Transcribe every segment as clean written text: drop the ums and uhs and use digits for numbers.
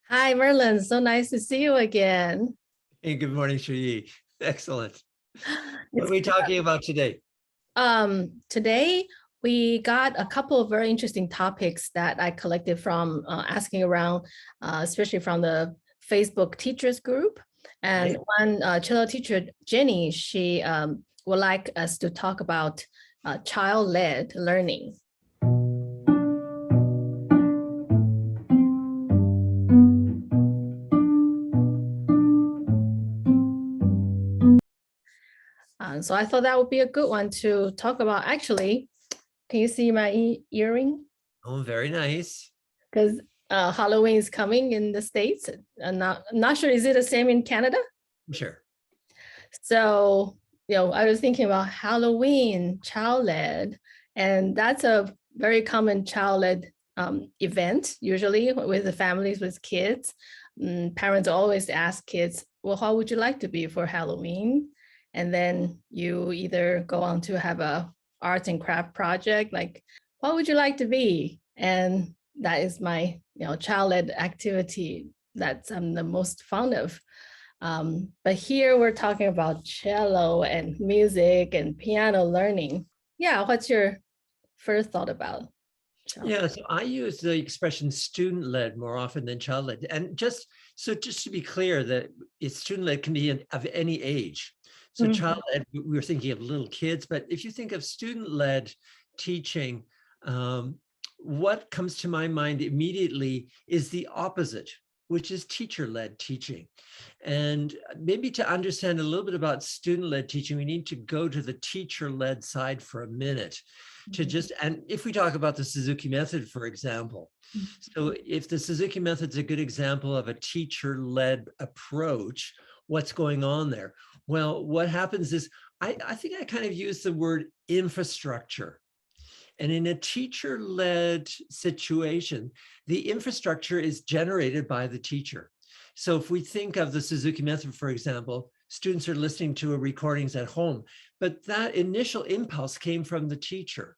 Hi, Merlin. So nice to see you again. Hey, good morning, Shu-Yi. Excellent. What are It's we talking about today? Today we got a couple of very interesting topics that I collected from asking around, especially from the Facebook teachers group. And Okay. one Childled teacher, Jenny, she would like us to talk about child-led learning. So I thought that would be a good one to talk about. Actually, can you see my earring? Oh, very nice. Because Halloween is coming in the States. I'm not sure, is it the same in Canada? Sure. So, I was thinking about Halloween, child-led, and that's a very common child-led event, usually with the families, with kids. Parents always ask kids, well, how would you like to be for Halloween? And then you either go on to have a arts and craft project, like, what would you like to be? And that is my, child-led activity that I'm the most fond of. But here we're talking about cello and music and piano learning. Yeah, what's your first thought about cello? Yeah, so I use the expression student-led more often than child-led. And just to be clear that it's student-led can be of any age. So Mhm. child-led, we were thinking of little kids, but if you think of student-led teaching, what comes to my mind immediately is the opposite, which is teacher-led teaching. And maybe to understand a little bit about student-led teaching, we need to go to the teacher-led side for a minute to just, and if we talk about the Suzuki method, for example, so if the Suzuki method is a good example of a teacher-led approach, what's going on there? Well, what happens is, I think I kind of use the word infrastructure. And in a teacher-led situation, the infrastructure is generated by the teacher. So if we think of the Suzuki method, for example, students are listening to recordings at home, but that initial impulse came from the teacher.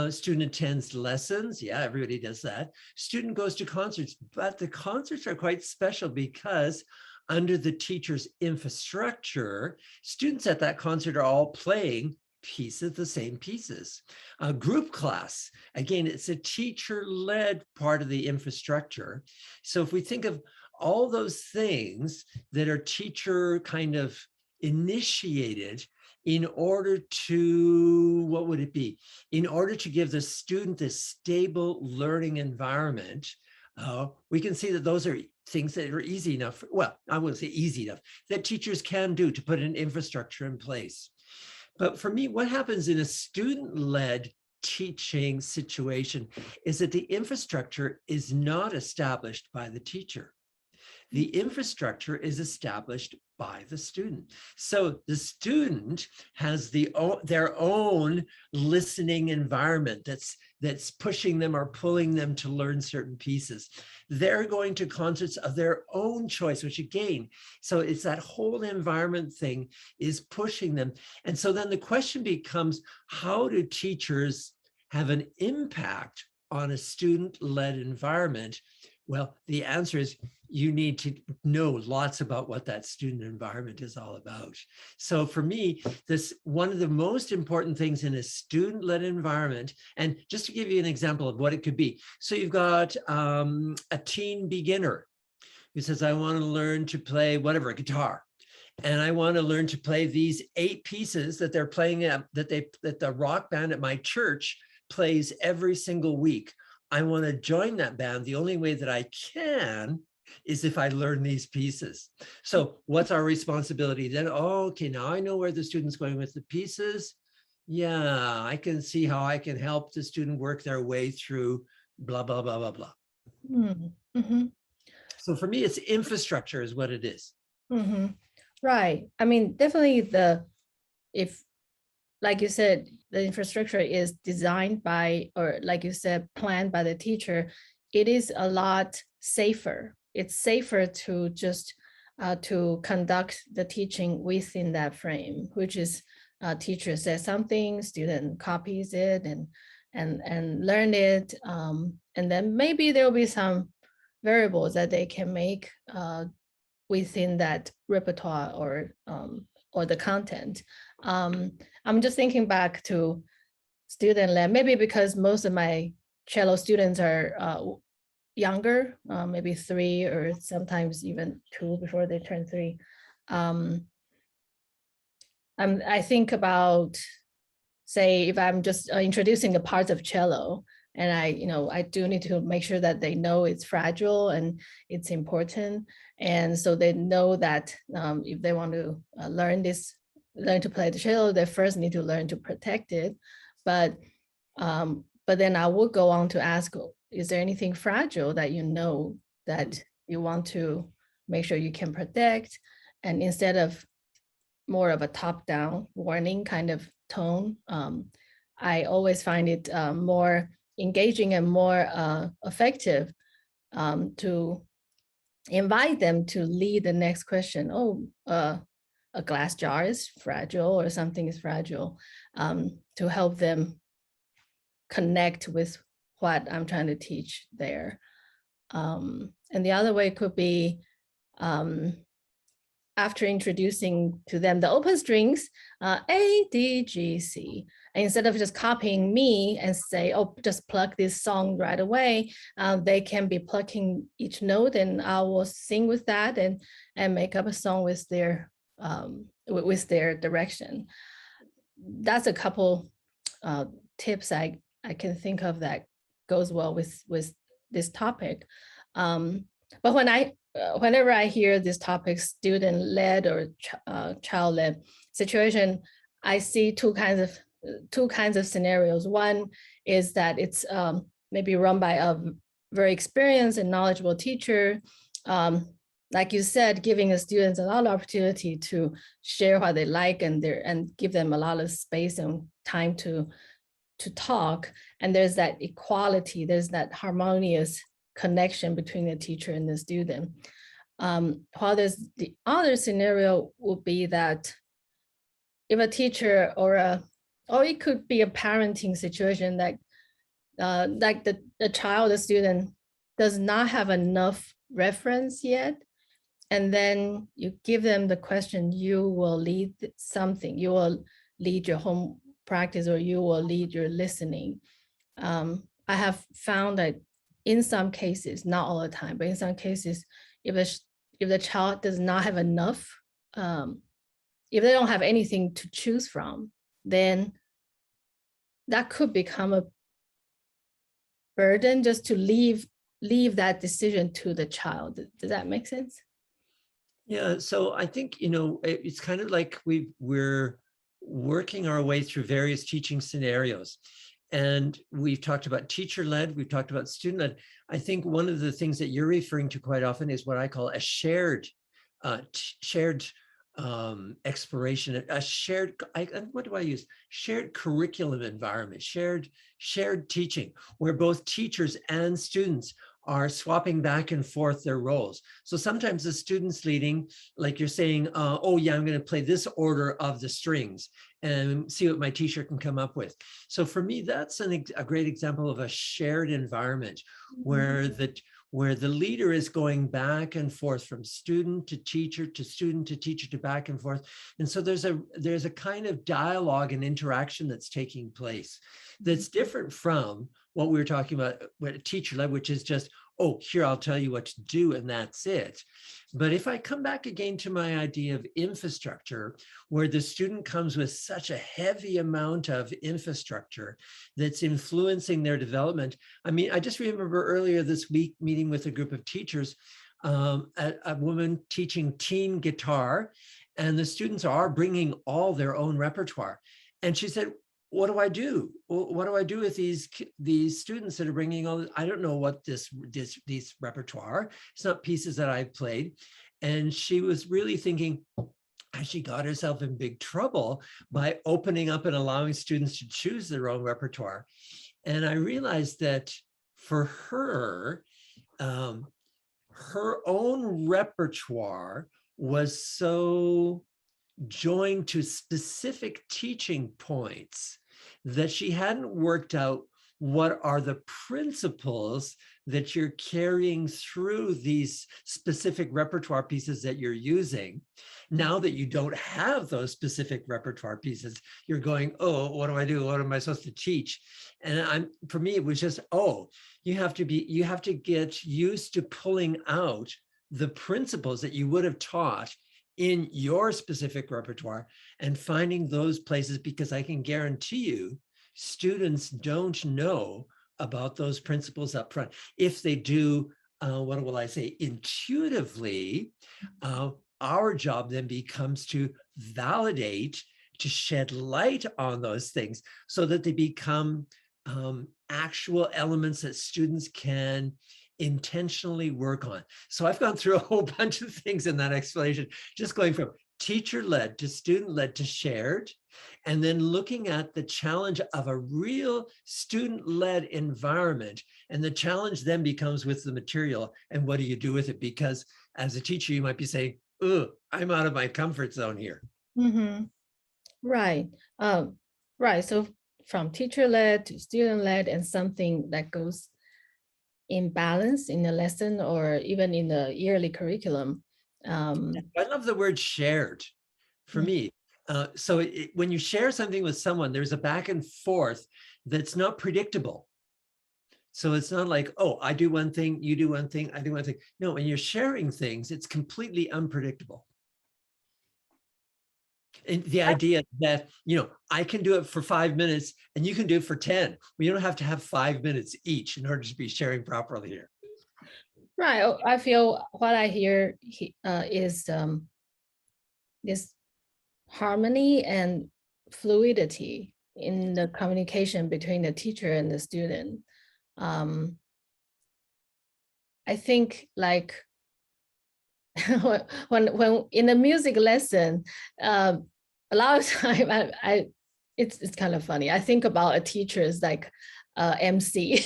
Student attends lessons. Yeah, everybody does that. Student goes to concerts, but the concerts are quite special because under the teacher's infrastructure, students at that concert are all playing pieces, the same pieces. A group class, again, it's a teacher-led part of the infrastructure. So if we think of all those things that are teacher kind of initiated in order to, what would it be? In order to give the student this stable learning environment, we can see that those are things that are easy enough, well, I wouldn't say easy enough, that teachers can do to put an infrastructure in place. But for me, what happens in a student-led teaching situation is that the infrastructure is not established by the teacher. The infrastructure is established by the student. So the student has their own listening environment that's pushing them or pulling them to learn certain pieces. They're going to concerts of their own choice, which again, so it's that whole environment thing is pushing them. And so then the question becomes, how do teachers have an impact on a student-led environment? Well, the answer is you need to know lots about what that student environment is all about. So for me, this one of the most important things in a student-led environment, and just to give you an example of what it could be. So you've got a teen beginner who says, I want to learn to play whatever, guitar. And I want to learn to play these 8 pieces that they're playing at, that the rock band at my church plays every single week. I want to join that band. The only way that I can is if I learn these pieces. So what's our responsibility then? Oh, okay, now I know where the student's going with the pieces. Yeah, I can see how I can help the student work their way through blah, blah, blah, blah, blah. Mm-hmm. So for me, it's infrastructure is what it is. Mm-hmm. Right. I mean, definitely if, like you said, the infrastructure is designed by, or like you said, planned by the teacher, it is a lot safer. It's safer to just to conduct the teaching within that frame, which is teacher says something, student copies it and learn it. And then maybe there will be some variables that they can make within that repertoire or the content. I'm just thinking back to student-led, maybe because most of my cello students are younger, maybe 3 or sometimes even 2 before they turn 3. I think about, say, if I'm just introducing the parts of cello, and I do need to make sure that they know it's fragile and it's important. And so they know that if they want to learn to play the cello, they first need to learn to protect it. But then I would go on to ask, is there anything fragile that you know that you want to make sure you can protect? And instead of more of a top-down warning kind of tone, I always find it more engaging and more effective to invite them to lead the next question. Oh, a glass jar is fragile or something is fragile, to help them connect with what I'm trying to teach there. And the other way could be after introducing to them the open strings, A, D, G, C. And instead of just copying me and say, oh, just plug this song right away, they can be plucking each note, and I will sing with that and make up a song with their direction. That's a couple tips I can think of that goes well with this topic. But whenever I hear this topic, student-led or child-led situation, I see two kinds of scenarios. One is that it's maybe run by a very experienced and knowledgeable teacher. Like you said, giving the students a lot of opportunity to share what they like and give them a lot of space and time to talk. And there's that equality, there's that harmonious connection between the teacher and the student. While there's the other scenario would be that if a teacher or it could be a parenting situation that like the child, the student does not have enough reference yet, and then you give them the question, you will lead something, you will lead your home practice, or you will lead your listening. I have found that in some cases, not all the time, but in some cases, if the child does not have enough, if they don't have anything to choose from, then that could become a burden just to leave that decision to the child. Does that make sense? Yeah, so I think, it's kind of like we're working our way through various teaching scenarios. And we've talked about teacher-led, we've talked about student-led. I think one of the things that you're referring to quite often is what I call a shared exploration, a shared, what do I use? Shared curriculum environment, shared teaching, where both teachers and students are swapping back and forth their roles. So sometimes the student's leading, like you're saying, oh yeah, I'm going to play this order of the strings and see what my teacher can come up with. So for me, that's a great example of a shared environment where the leader is going back and forth from student to teacher to student to teacher to back and forth. And so there's a kind of dialogue and interaction that's taking place that's different from what we were talking about with teacher-led, which is just, oh, here, I'll tell you what to do, and that's it. But if I come back again to my idea of infrastructure, where the student comes with such a heavy amount of infrastructure that's influencing their development. I mean, I just remember earlier this week meeting with a group of teachers, a woman teaching teen guitar, and the students are bringing all their own repertoire. And she said, what do I do? What do I do with these students that are bringing all this? I don't know what this repertoire. It's not pieces that I've played. And she was really thinking, she got herself in big trouble by opening up and allowing students to choose their own repertoire. And I realized that for her, her own repertoire was so joined to specific teaching points that she hadn't worked out what are the principles that you're carrying through these specific repertoire pieces that you're using. Now that you don't have those specific repertoire pieces, you're going, oh, what do I do? What am I supposed to teach? And for me, it was just, oh, you have to get used to pulling out the principles that you would have taught in your specific repertoire and finding those places, because I can guarantee you, students don't know about those principles up front. If they do, what will I say, intuitively, our job then becomes to validate, to shed light on those things so that they become actual elements that students can intentionally work on. So I've gone through a whole bunch of things in that explanation, just going from teacher-led to student-led to shared, and then looking at the challenge of a real student-led environment. And the challenge then becomes with the material and what do you do with it? Because as a teacher, you might be saying, oh, I'm out of my comfort zone here. Mm-hmm. Right. Right. So from teacher-led to student-led, and something that goes in balance in the lesson or even in the yearly curriculum. I love the word shared for me. So when you share something with someone, there's a back and forth that's not predictable. So it's not like, oh, I do one thing, you do one thing, I do one thing. No, when you're sharing things, it's completely unpredictable. And the idea that, I can do it for 5 minutes and you can do it for 10. We don't have to have 5 minutes each in order to be sharing properly here. Right. I feel what I hear is this harmony and fluidity in the communication between the teacher and the student. I think like when in a music lesson, a lot of time it's kind of funny. I think about a teacher as like MC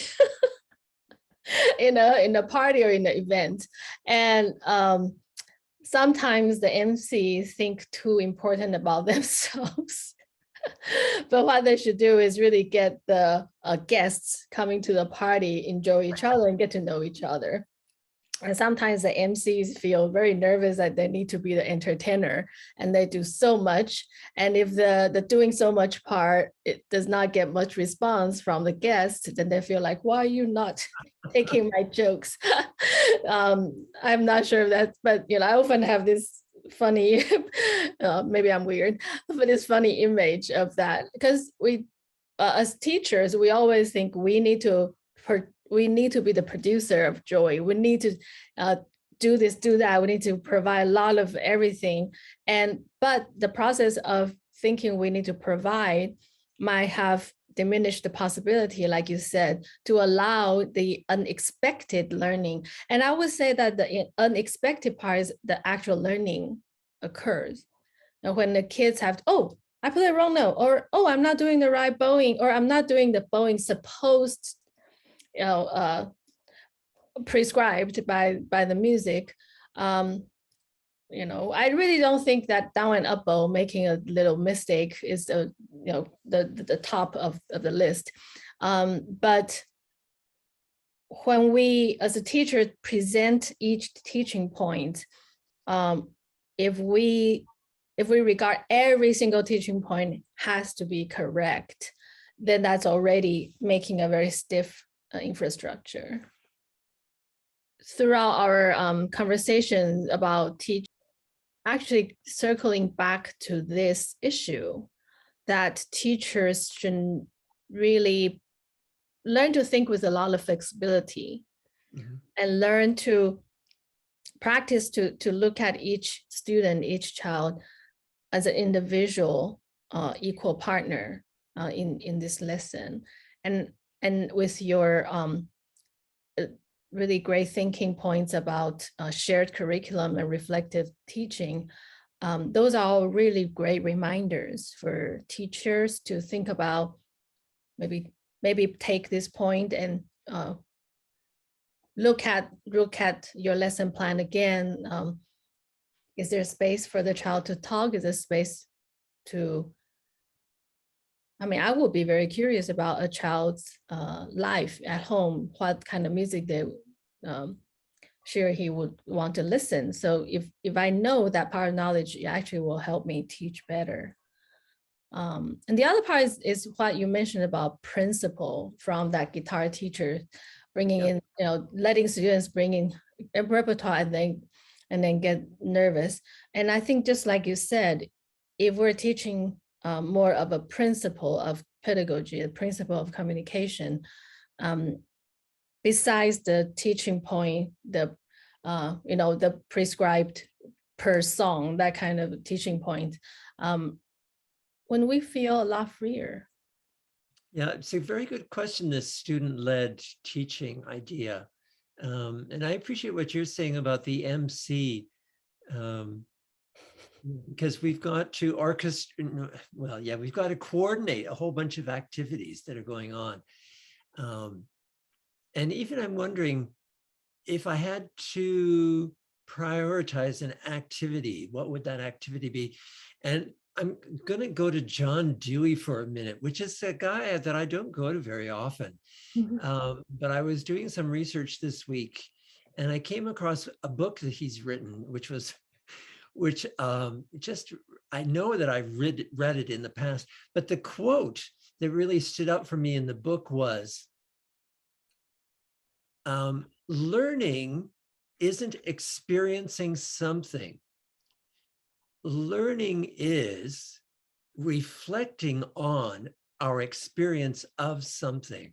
in a party or in an event, and sometimes the MC think too important about themselves. But what they should do is really get the guests coming to the party, enjoy each other and get to know each other. And sometimes the MCs feel very nervous that they need to be the entertainer and they do so much. And if the doing so much part, it does not get much response from the guests, then they feel like, why are you not taking my jokes? I'm not sure if that's, but I often have this funny, maybe I'm weird, but this funny image of that, because we, as teachers, we always think we need to be the producer of joy. We need to do this, do that. We need to provide a lot of everything. But the process of thinking we need to provide might have diminished the possibility, like you said, to allow the unexpected learning. And I would say that the unexpected part is the actual learning occurs. And when the kids have, oh, I put the wrong note, or, oh, I'm not doing the right bowing, or I'm not doing the bowing supposed prescribed by the music. I really don't think that down and up bow making a little mistake is the top of the list. But when we as a teacher present each teaching point, if we regard every single teaching point has to be correct, then that's already making a very stiff infrastructure. Throughout our conversations about teaching, actually circling back to this issue, that teachers should really learn to think with a lot of flexibility, and learn to practice to look at each student, each child as an individual, equal partner in this lesson. And with your really great thinking points about shared curriculum and reflective teaching, those are all really great reminders for teachers to think about, maybe take this point and look at your lesson plan again. Is there space for the child to talk? Is there space to I mean, I would be very curious about a child's life at home, what kind of music they sure he would want to listen. So if I know that part of knowledge, it actually will help me teach better. And the other part is what you mentioned about principle from that guitar teacher, bringing in, letting students bring in a repertoire and then get nervous. And I think just like you said, if we're teaching more of a principle of pedagogy, a principle of communication, besides the teaching point, the prescribed per song, that kind of teaching point, when we feel a lot freer. Yeah, it's a very good question, this student-led teaching idea. And I appreciate what you're saying about the MC, because we've got to we've got to coordinate a whole bunch of activities that are going on. And even I'm wondering, if I had to prioritize an activity, what would that activity be? And I'm going to go to John Dewey for a minute, which is a guy that I don't go to very often. But I was doing some research this week, and I came across a book that he's written, which I know that I've read it in the past, but the quote that really stood out for me in the book was, learning isn't experiencing something. Learning is reflecting on our experience of something.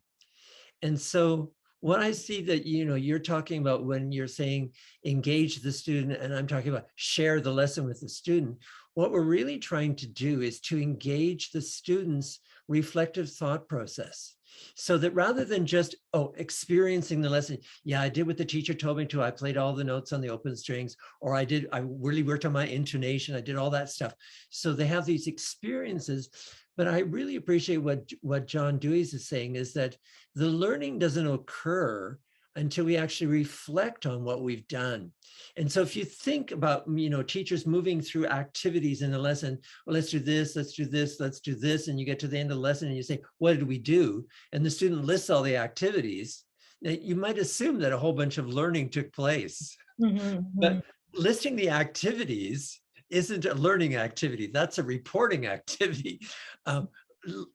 And so what I see that, you're talking about when you're saying engage the student, and I'm talking about share the lesson with the student, what we're really trying to do is to engage the student's reflective thought process. So that rather than just, experiencing the lesson, yeah, I did what the teacher told me to, I played all the notes on the open strings, or I really worked on my intonation, I did all that stuff. So they have these experiences. But I really appreciate what John Dewey is saying, is that the learning doesn't occur until we actually reflect on what we've done. And so if you think about, teachers moving through activities in the lesson, well, let's do this, let's do this, let's do this. And you get to the end of the lesson and you say, what did we do? And the student lists all the activities. You might assume that a whole bunch of learning took place. But listing the activities isn't a learning activity. That's a reporting activity.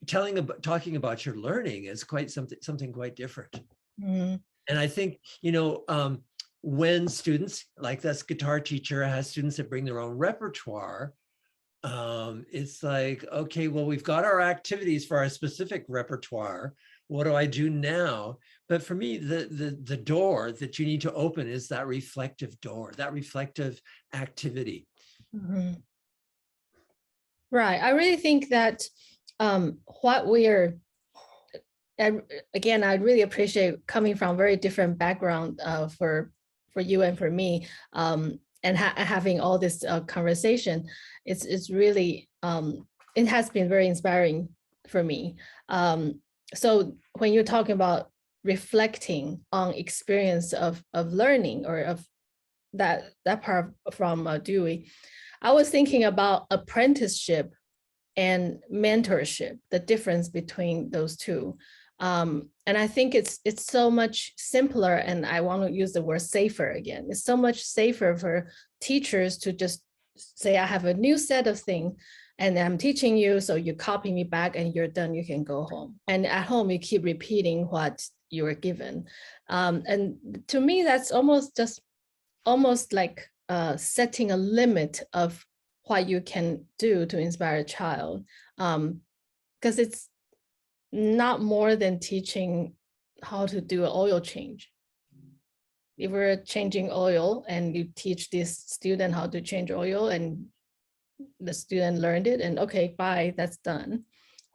Talking about your learning is quite something quite different. And I think, when students, like this guitar teacher has students that bring their own repertoire, it's like, okay, well, we've got our activities for our specific repertoire. What do I do now? But for me, the door that you need to open is that reflective door, that reflective activity. Right. I really think that what we are, again, I really appreciate coming from very different background for you and for me, and having all this conversation. It's really, it has been very inspiring for me. So when you're talking about reflecting on experience of learning, or of that part from Dewey, I was thinking about apprenticeship and mentorship, the difference between those two. And I think it's so much simpler, and I want to use the word safer again. It's so much safer for teachers to just say, I have a new set of things and I'm teaching you, so you copy me back and you're done, you can go home. And at home, you keep repeating what you were given. And to me, that's almost like setting a limit of what you can do to inspire a child, because it's not more than teaching how to do an oil change. If we're changing oil and you teach this student how to change oil and the student learned it and okay, bye, that's done.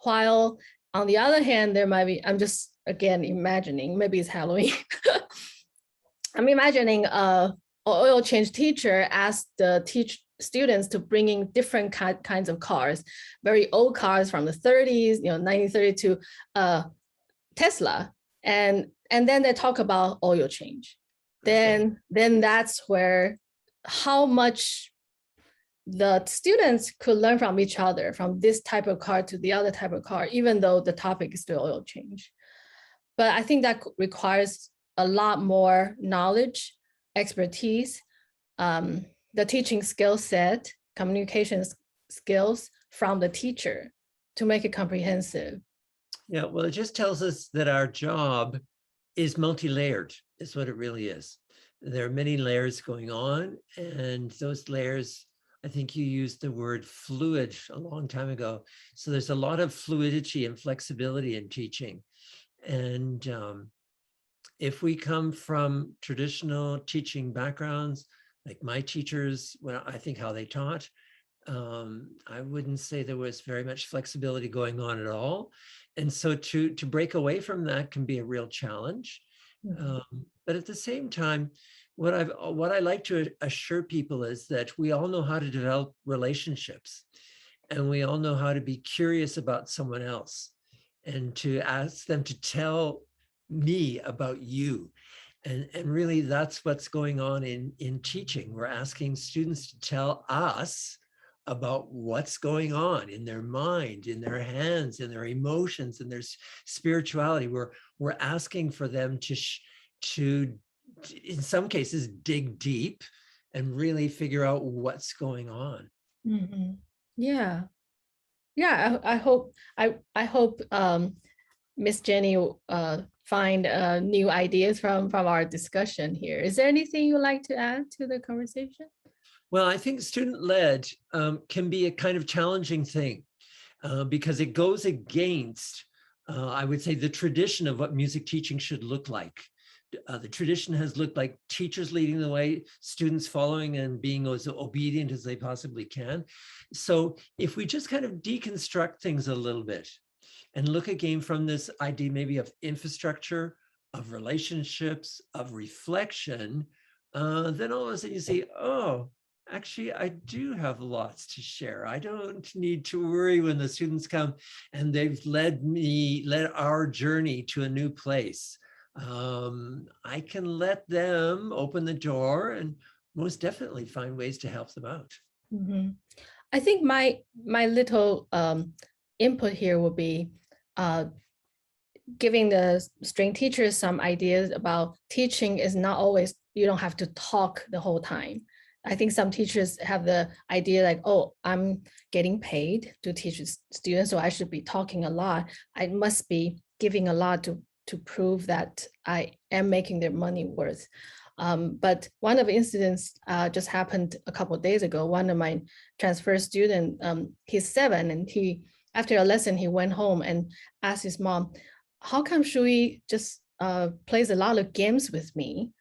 While on the other hand, there might be, I'm just again imagining, maybe it's Halloween. I'm imagining an oil change teacher asked the students to bring in different kinds of cars, very old cars from the 30s, 1932 Tesla, and then they talk about oil change. Then that's where how much the students could learn from each other, from this type of car to the other type of car, even though the topic is still oil change. But I think that requires a lot more knowledge, expertise, the teaching skill set, communication skills from the teacher to make it comprehensive. Yeah, well, it just tells us that our job is multi-layered, is what it really is. There are many layers going on, and those layers, I think you used the word fluid a long time ago. So there's a lot of fluidity and flexibility in teaching. And if we come from traditional teaching backgrounds, like my teachers, well, I think how they taught, I wouldn't say there was very much flexibility going on at all. And so to break away from that can be a real challenge. But at the same time, what I like to assure people is that we all know how to develop relationships, and we all know how to be curious about someone else and to ask them to tell me about you. And really that's what's going on in teaching. We're asking students to tell us about what's going on in their mind, in their hands, in their emotions, in their spirituality. We're asking for them to, in some cases, dig deep and really figure out what's going on. Mm-hmm. Yeah. Yeah, I hope Miss Jenny find new ideas from our discussion here. Is there anything you'd like to add to the conversation? Well, I think student-led can be a kind of challenging thing because it goes against, I would say, the tradition of what music teaching should look like. The tradition has looked like teachers leading the way, students following and being as obedient as they possibly can. So if we just kind of deconstruct things a little bit and look again from this idea maybe of infrastructure, of relationships, of reflection, then all of a sudden you see, oh, actually, I do have lots to share. I don't need to worry when the students come and they've led our journey to a new place. I can let them open the door and most definitely find ways to help them out. Mm-hmm. I think my little input here will be giving the string teachers some ideas about teaching is not always, you don't have to talk the whole time. I think some teachers have the idea like, oh, I'm getting paid to teach students, so I should be talking a lot. I must be giving a lot to prove that I am making their money worth. But one of the incidents just happened a couple of days ago. One of my transfer student, he's 7, and after a lesson, he went home and asked his mom, how come Shu-Yi just plays a lot of games with me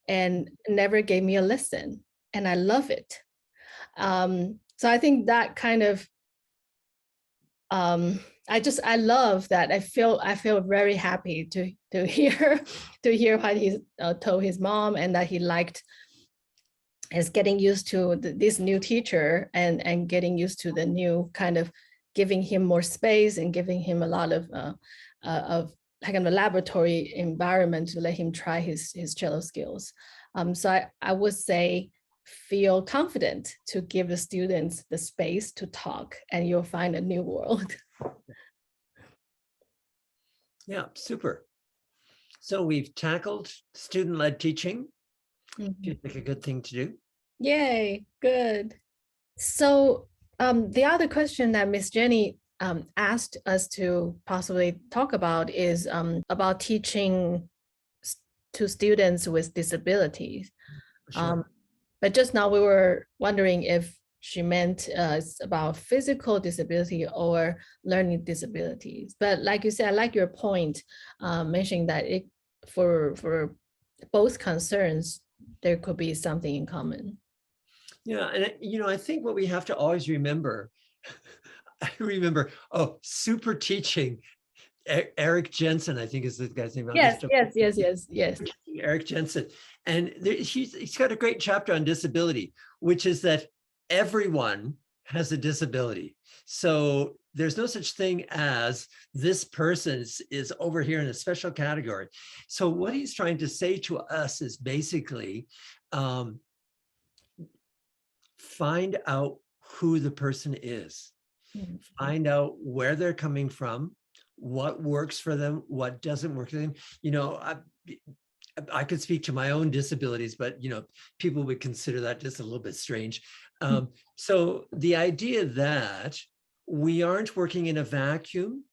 and never gave me a lesson? And I love it. So I think that kind of, I love that. I feel very happy to hear what he told his mom, and that he is getting used to this new teacher and getting used to the new kind of giving him more space and giving him a lot of like a laboratory environment to let him try his cello skills. So I would say feel confident to give the students the space to talk, and you'll find a new world. Yeah, super. So we've tackled student-led teaching. Feels like a good thing to do. Yay, good. So the other question that Miss Jenny asked us to possibly talk about is about teaching to students with disabilities. Sure. But just now we were wondering if she meant about physical disability or learning disabilities. But like you said, I like your point, mentioning that for both concerns, there could be something in common. Yeah, and I think what we have to always remember, I remember, super teaching. Eric Jensen, I think is the guy's name. Yes. Eric Jensen. And he's got a great chapter on disability, which is that everyone has a disability. So there's no such thing as this person is over here in a special category. So what he's trying to say to us is basically, find out who the person is. Mhm. Find out where they're coming from, what works for them, what doesn't work for them. You know, I could speak to my own disabilities, but you know, people would consider that just a little bit strange. So the idea that we aren't working in a vacuum,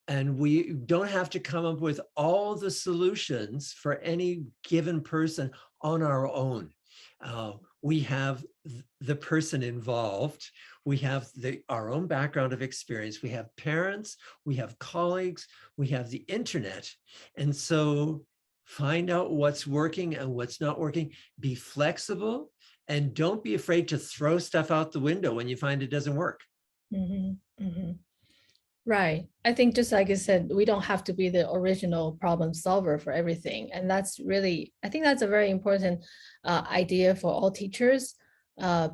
and we don't have to come up with all the solutions for any given person on our own. We have the person involved. We have our own background of experience. We have parents, we have colleagues, we have the internet. And so find out what's working and what's not working. Be flexible and don't be afraid to throw stuff out the window when you find it doesn't work. Mhm, mhm. Right. I think just like you said, we don't have to be the original problem solver for everything. And that's really, I think that's a very important idea for all teachers. Uh,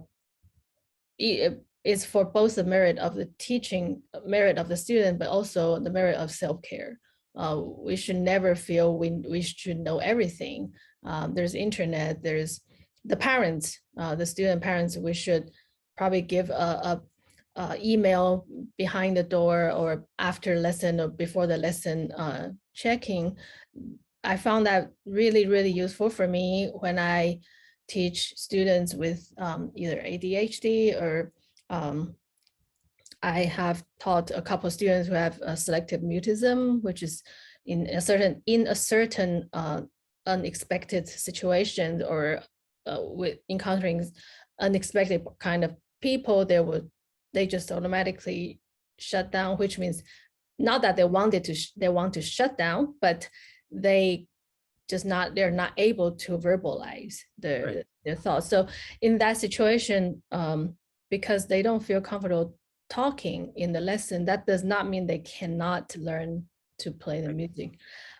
it's for both the merit of the teaching, merit of the student, but also the merit of self-care. We should never feel we should know everything. There's internet, there's the parents, the student parents, we should probably give a email behind the door or after lesson or before the lesson checking. I found that really, really useful for me when I teach students with either ADHD or I have taught a couple of students who have selective mutism, which is in a certain unexpected situation or with encountering unexpected kind of people, they just automatically shut down, which means not that they want to shut down, but they're not able to verbalize their thoughts. So in that situation, because they don't feel comfortable talking in the lesson, that does not mean they cannot learn to play the music.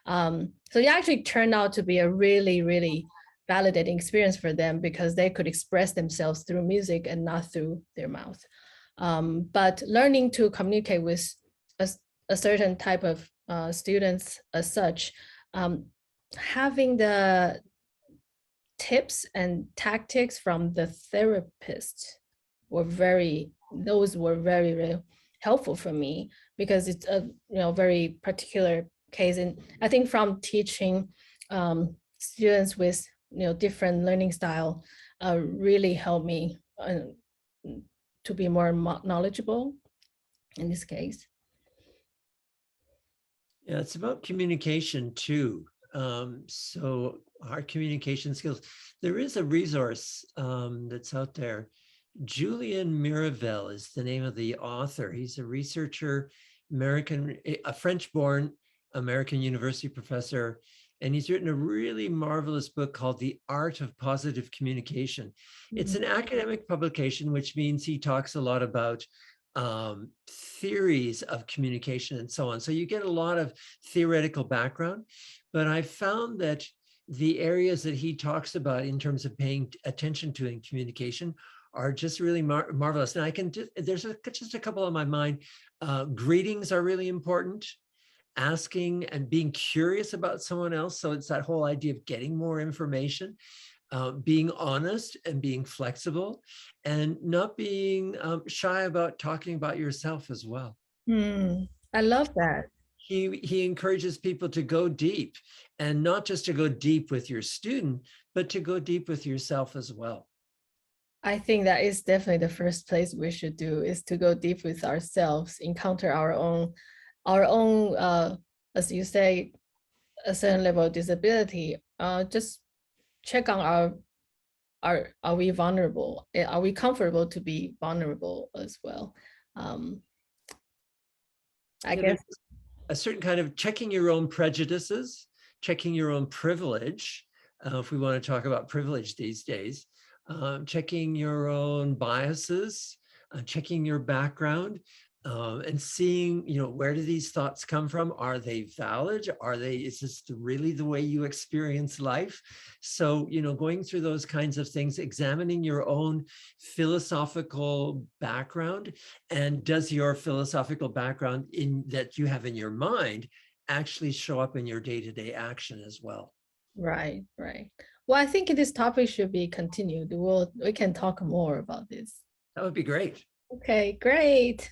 So it actually turned out to be a really, really validating experience for them because they could express themselves through music and not through their mouth. But learning to communicate with a certain type of students as such, having the tips and tactics from the therapist those were very, very helpful for me because it's a very particular case. And I think from teaching students with different learning style really helped me to be more knowledgeable in this case. Yeah, it's about communication too. So our communication skills, there is a resource that's out there. Julian Miravel is the name of the author. He's a researcher, a French-born American university professor, and he's written a really marvelous book called The Art of Positive Communication. It's an academic publication, which means he talks a lot about theories of communication and so on. So you get a lot of theoretical background, but I found that the areas that he talks about in terms of paying attention to in communication are just really marvelous. And there's just a couple on my mind. Greetings are really important. Asking and being curious about someone else. So it's that whole idea of getting more information. Being honest and being flexible and not being shy about talking about yourself as well. I love that. He encourages people to go deep, and not just to go deep with your student, but to go deep with yourself as well. I think that is definitely the first place we should do is to go deep with ourselves, encounter our own, as you say, a certain level of disability. Just check on are we vulnerable? Are we comfortable to be vulnerable as well? I guess a certain kind of checking your own prejudices, checking your own privilege, if we want to talk about privilege these days, checking your own biases, checking your background, and seeing, where do these thoughts come from? Are they valid? Is this really the way you experience life? So, going through those kinds of things, examining your own philosophical background, and does your philosophical background that you have in your mind actually show up in your day-to-day action as well? right. Well, I think this topic should be continued. We can talk more about this. That would be great. Okay, great.